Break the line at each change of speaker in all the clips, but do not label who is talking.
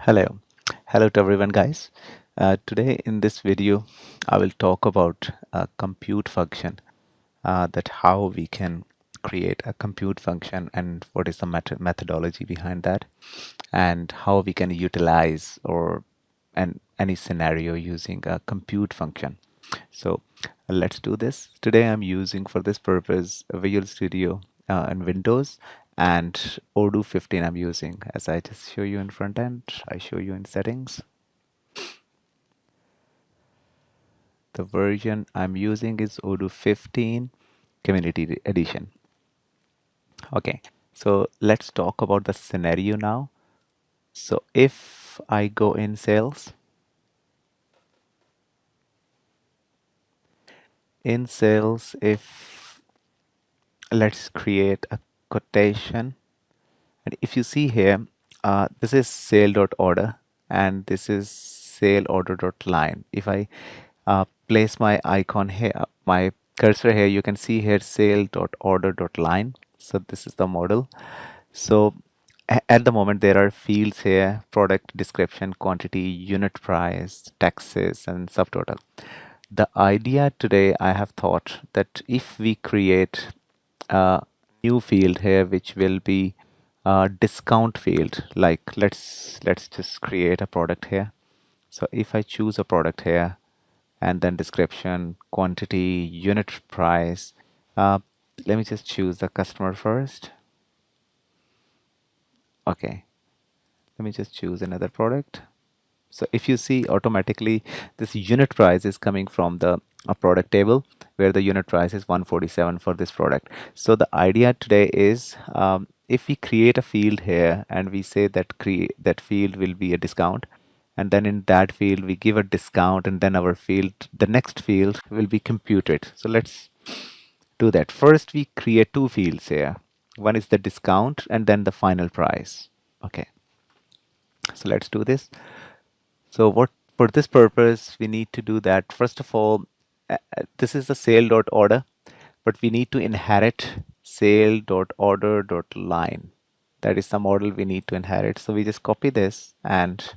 Hello. Hello to everyone, guys. Today in this video, I will talk about a compute function, that how we can create a compute function and what is the methodology behind that, and how we can utilize or any scenario using a compute function. So let's do this. Today I'm using for this purpose Visual Studio and Windows, and Odoo 15 I'm using. As I just show you in front end, I show you in settings. The version I'm using is Odoo 15 Community Edition. Okay, so let's talk about the scenario now. So if I go in sales, if let's create a quotation. And if you see here, this is sale.order and this is sale order.line. If I place my icon here, my cursor here, you can see here sale.order.line. So this is the model. So at the moment, there are fields here: product description, quantity, unit price, taxes, and subtotal. The idea today, I have thought that if we create a new field here, which will be a discount field, like let's just create a product here. So if I choose a product here, and then description, quantity, unit price, uh, let me just choose the customer first. Okay, let me just choose another product. So if you see, automatically this unit price is coming from the product table, where the unit price is 147 for this product. So the idea today is, if we create a field here and we say that that field will be a discount, and then in that field we give a discount, and then our field, the next field, will be computed. So let's do that. First we create two fields here. One is the discount and then the final price. Okay, so let's do this. So what, for this purpose, we need to do that. First of all, this is the sale.order, but we need to inherit sale.order.line. That is the model we need to inherit. So we just copy this and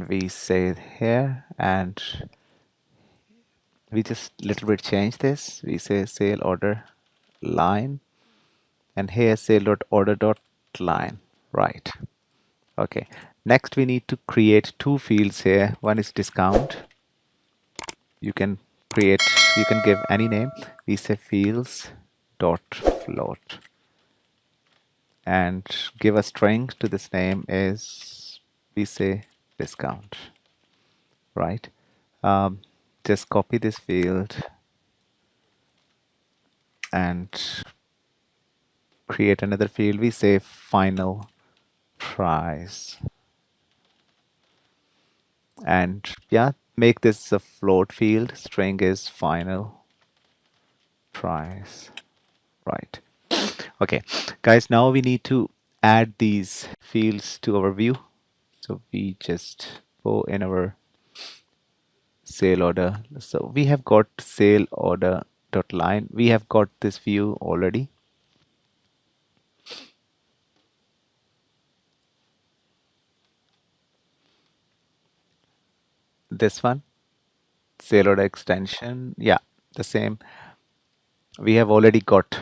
we say here, and we just little bit change this. We say sale order line, and here sale.order.line, right? Okay. Next, we need to create two fields here. One is discount. You can create, you can give any name. We say fields dot float, and give a string to this name is, we say discount, right? Just copy this field and create another field. We say final price, and yeah, make this a float field. String is final price, right? Okay, guys, now we need to add these fields to our view. So we just go in our sale order. So we have got sale order dot line. We have got this view already. This one, sale order extension. Yeah, the same. We have already got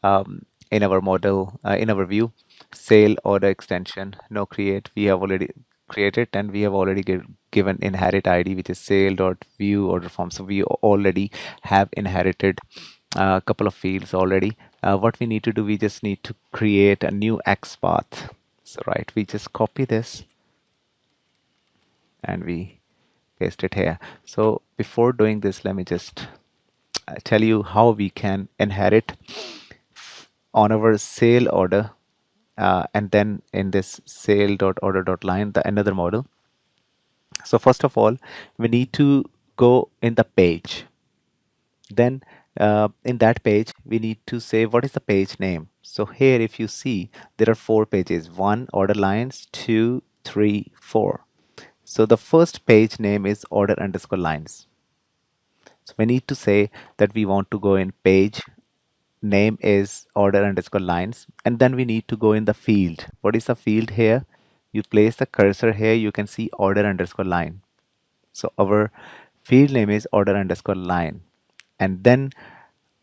in our model, in our view, sale order extension, no create. We have already created, and we have already given inherit ID, which is sale dot view order form. So we already have inherited a couple of fields already. What we need to do, we just need to create a new XPath. So right, we just copy this and we paste it here. So before doing this, let me just tell you how we can inherit on our sale order, and then in this sale.order.line, the another model. So first of all, we need to go in the page. Then in that page, we need to say what is the page name. So here, if you see, there are 4 pages: 1 order lines, 2, 3, 4. So the first page name is order underscore lines. So we need to say that we want to go in page name is order underscore lines, and then we need to go in the field. What is the field here? You place the cursor here, you can see order underscore line. So our field name is order underscore line. And then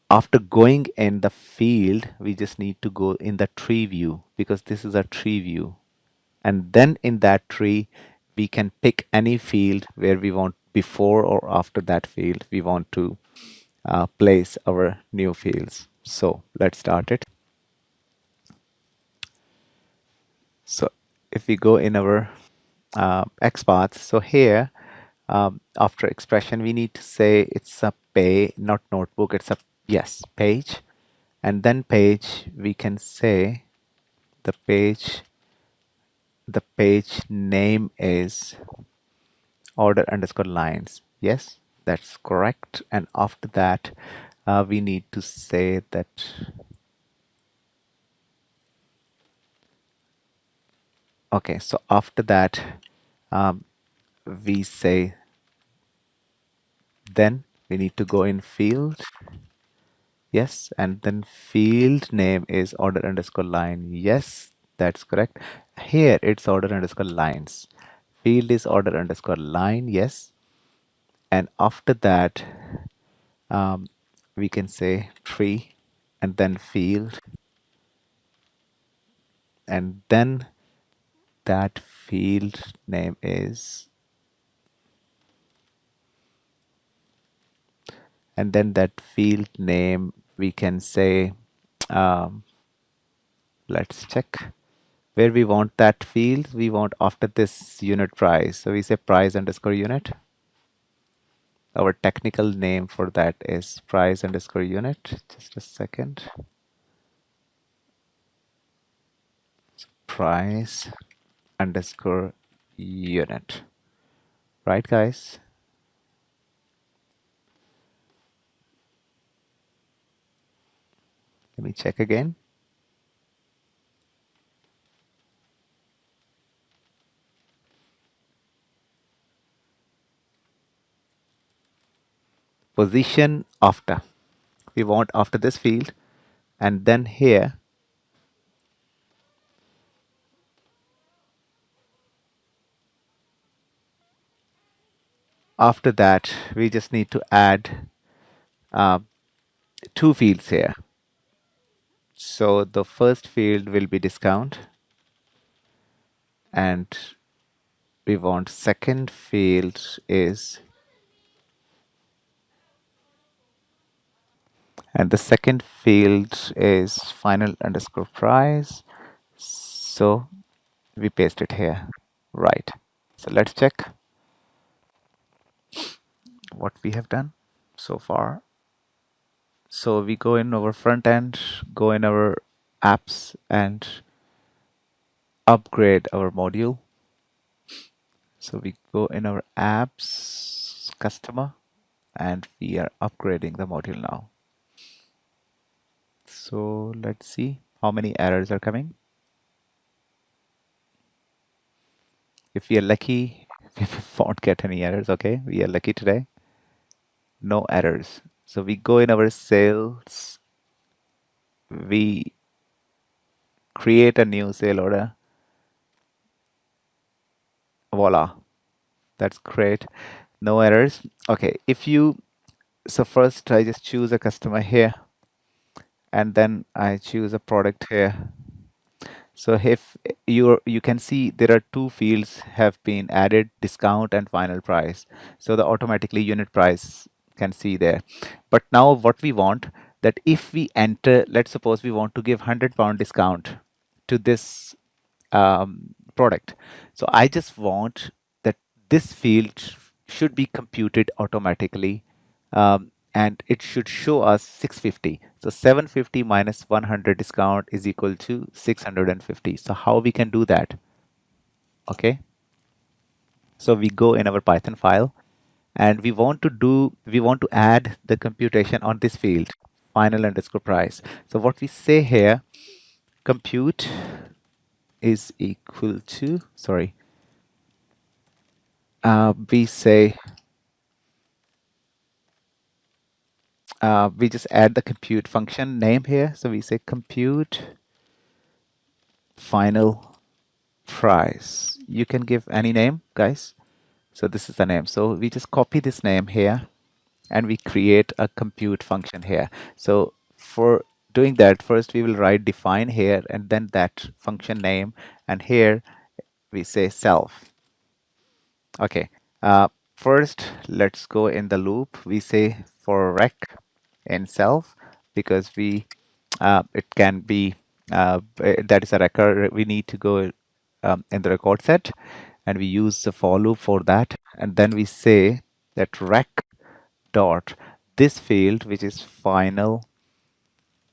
after going in the field, we just need to go in the tree view because this is a tree view. And then in that tree, we can pick any field where we want before or after that field we want to place our new fields. So let's start it. So if we go in our XPath, so here after expression, we need to say it's a pay, not notebook, it's a, yes, page. And then page, we can say the page name is order underscore lines. Yes, that's correct. And after that, we need to say that, okay, so after that, um, we say, then we need to go in field. Yes, and then field name is order underscore line. Yes, that's correct. Here it's order underscore lines. Field is order underscore line. Yes. And after that, um, we can say tree and then field. And then that field name is, and then that field name we can say, um, let's check. Where we want that field, we want after this unit price. So we say price underscore unit. Our technical name for that is price underscore unit. Just a second. Price underscore unit. Right, guys? Let me check again. Position after. We want after this field. And then here, after that, we just need to add uh, two fields here. So the first field will be discount. And we want second field is, and the second field is final underscore price. So we paste it here. Right. So let's check what we have done so far. So we go in our front end, go in our apps and upgrade our module. So we go in our apps customer and we are upgrading the module now. So let's see how many errors are coming. If we are lucky, we won't get any errors. Okay, we are lucky today. No errors. So we go in our sales, we create a new sale order. Voila, that's great. No errors. Okay, if you, so first I just choose a customer here and then I choose a product here. So if you can see there are two fields have been added, discount and final price. So the automatically unit price can see there. But now what we want, that if we enter, let's suppose we want to give £100 discount to this product. So I just want that this field should be computed automatically, and it should show us 650. So 750 minus 100 discount is equal to 650. So how we can do that? Okay. So we go in our Python file and we want to add the computation on this field, final underscore price. So what we say here, compute is equal to, sorry, we say we just add the compute function name here. So we say compute final price. You can give any name, guys. So this is the name. So we just copy this name here and we create a compute function here. So for doing that, first we will write define here and then that function name, and here we say self. Okay. First, let's go in the loop. We say for rec in self because we it can be that is a record. We need to go in the record set, and we use the for loop for that. And then we say that rec dot this field, which is final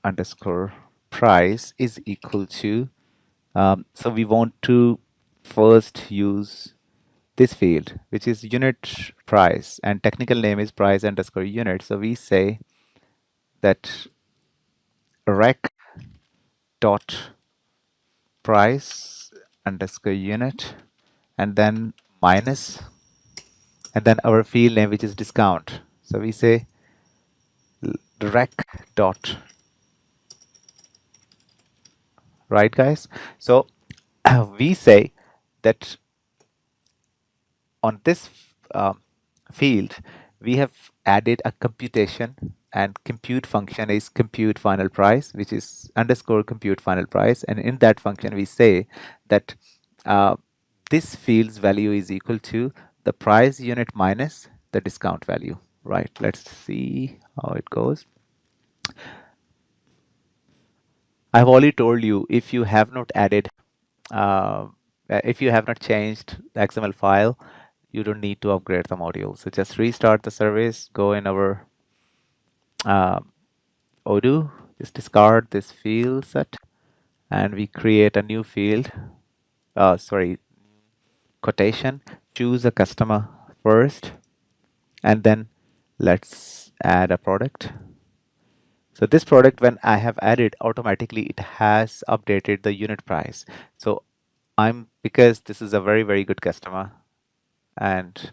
underscore price, is equal to. So we want to first use this field, which is unit price, and technical name is price underscore unit. So we say that rec dot price underscore unit, and then minus, and then our field name, which is discount. So we say rec dot, right, guys? So we say that on this field, we have added a computation, and compute function is compute final price, which is underscore compute final price. And in that function, we say that this field's value is equal to the price unit minus the discount value, right? Let's see how it goes. I've already told you, if you have not added, uh, if you have not changed the XML file, you don't need to upgrade the module. So just restart the service, go in our Odoo, just discard this field set, and we create a new field. Sorry, quotation. Choose a customer first, and then let's add a product. So this product, when I have added, automatically it has updated the unit price. So because this is a very, very good customer, and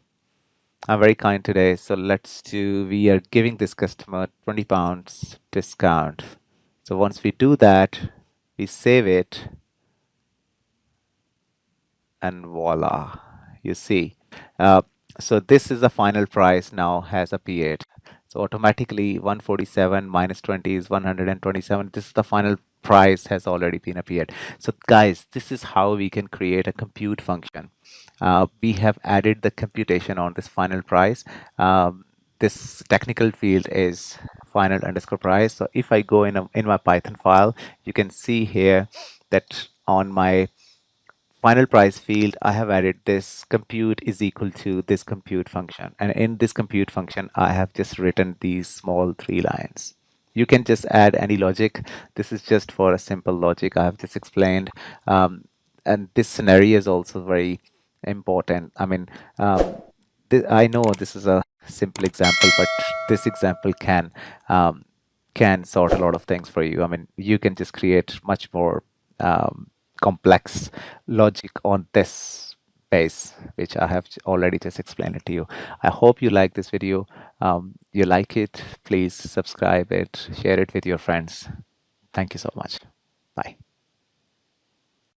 I'm very kind today. So we are giving this customer £20 discount. So once we do that, we save it, and voila, you see. Uh, so this is the final price now has appeared. So automatically 147 minus 20 is 127. This is the final price has already been appeared. So guys, this is how we can create a compute function. We have added the computation on this final price. This technical field is final underscore price. So if I go in my Python file, you can see here that on my final price field, I have added this compute is equal to this compute function. And in this compute function, I have just written these small 3 lines. You can just add any logic. This is just for a simple logic I have just explained. And this scenario is also very important. I mean, I know this is a simple example, but this example can sort a lot of things for you. I mean, you can just create much more complex logic on this base, which I have already just explained it to you. I hope you like this video. You like it, please subscribe it, share it with your friends. Thank you so much. Bye.